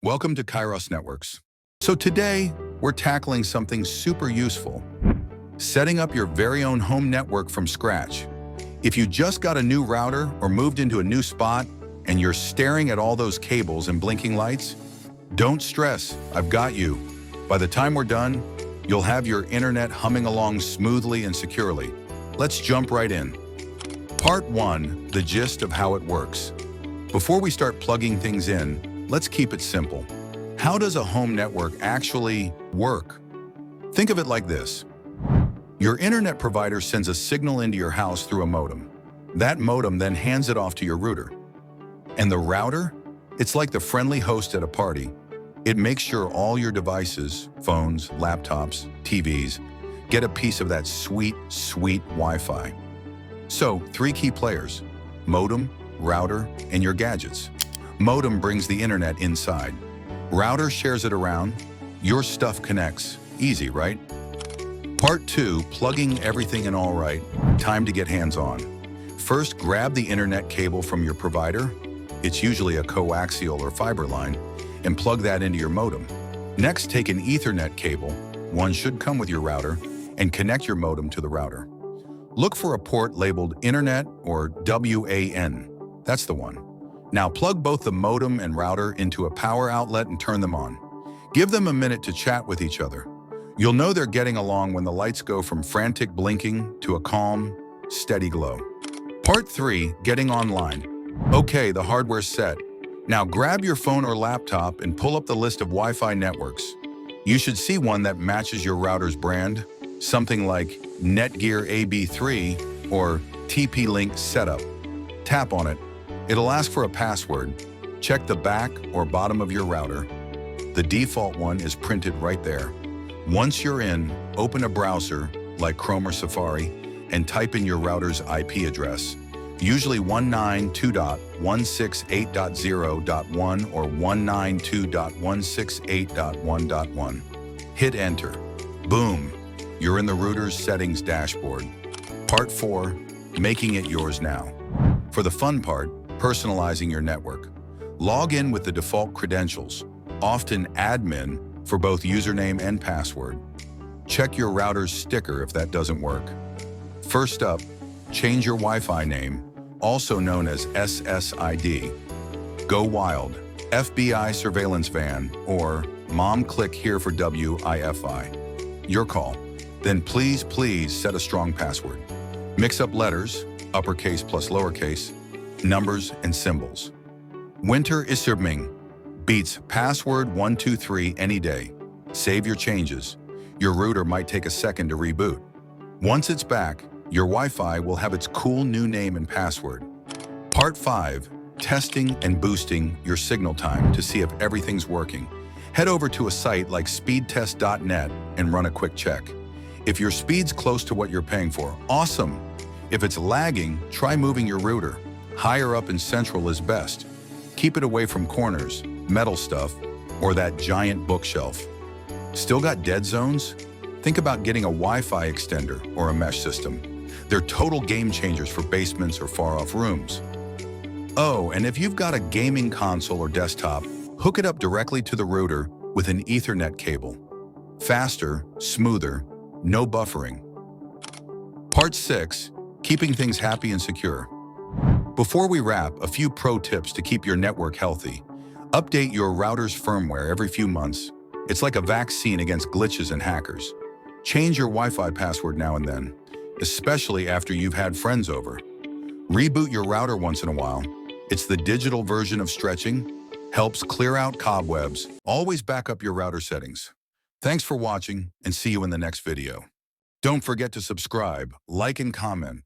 Welcome to Kyros Networks. So today, we're tackling something super useful. Setting up your very own home network from scratch. If you just got a new router or moved into a new spot and you're staring at all those cables and blinking lights, don't stress, I've got you. By the time we're done, you'll have your internet humming along smoothly and securely. Let's jump right in. Part 1, the gist of how it works. Before we start plugging things in, let's keep it simple. How does a home network actually work? Think of it like this. Your internet provider sends a signal into your house through a modem. That modem then hands it off to your router. And the router? It's like the friendly host at a party. It makes sure all your devices, phones, laptops, TVs, get a piece of that sweet, sweet Wi-Fi. So, 3 key players: modem, router, and your gadgets. Modem brings the internet inside. Router shares it around. Your stuff connects. Easy, right? Part 2, plugging everything in all right. Time to get hands-on. First, grab the internet cable from your provider. It's usually a coaxial or fiber line, and plug that into your modem. Next, take an Ethernet cable, one should come with your router, and connect your modem to the router. Look for a port labeled Internet or WAN. That's the one. Now plug both the modem and router into a power outlet and turn them on. Give them a minute to chat with each other. You'll know they're getting along when the lights go from frantic blinking to a calm, steady glow. Part 3, getting online. Okay, the hardware's set. Now grab your phone or laptop and pull up the list of Wi-Fi networks. You should see one that matches your router's brand, something like Netgear AB3 or TP-Link Setup. Tap on it. It'll ask for a password. Check the back or bottom of your router. The default one is printed right there. Once you're in, open a browser like Chrome or Safari and type in your router's IP address, usually 192.168.0.1 or 192.168.1.1. Hit enter. Boom, you're in the router's settings dashboard. Part 4, making it yours now. For the fun part, personalizing your network. Log in with the default credentials, often admin, for both username and password. Check your router's sticker if that doesn't work. First up, change your Wi-Fi name, also known as SSID. Go wild, FBI surveillance van, or mom click here for WIFI. Your call. Then please set a strong password. Mix up letters, uppercase plus lowercase, numbers and symbols. Winter is Ming. Beats password 123 any day. Save your changes. Your router might take a second to reboot. Once it's back, your Wi-Fi will have its cool new name and password. Part 5, testing and boosting your signal time to see if everything's working. Head over to a site like speedtest.net and run a quick check. If your speed's close to what you're paying for, awesome. If it's lagging, try moving your router. Higher up and central is best. Keep it away from corners, metal stuff, or that giant bookshelf. Still got dead zones? Think about getting a Wi-Fi extender or a mesh system. They're total game changers for basements or far-off rooms. Oh, and if you've got a gaming console or desktop, hook it up directly to the router with an Ethernet cable. Faster, smoother, no buffering. Part 6, keeping things happy and secure. Before we wrap, a few pro tips to keep your network healthy. Update your router's firmware every few months. It's like a vaccine against glitches and hackers. Change your Wi-Fi password now and then, especially after you've had friends over. Reboot your router once in a while. It's the digital version of stretching, helps clear out cobwebs. Always back up your router settings. Thanks for watching and see you in the next video. Don't forget to subscribe, like, and comment.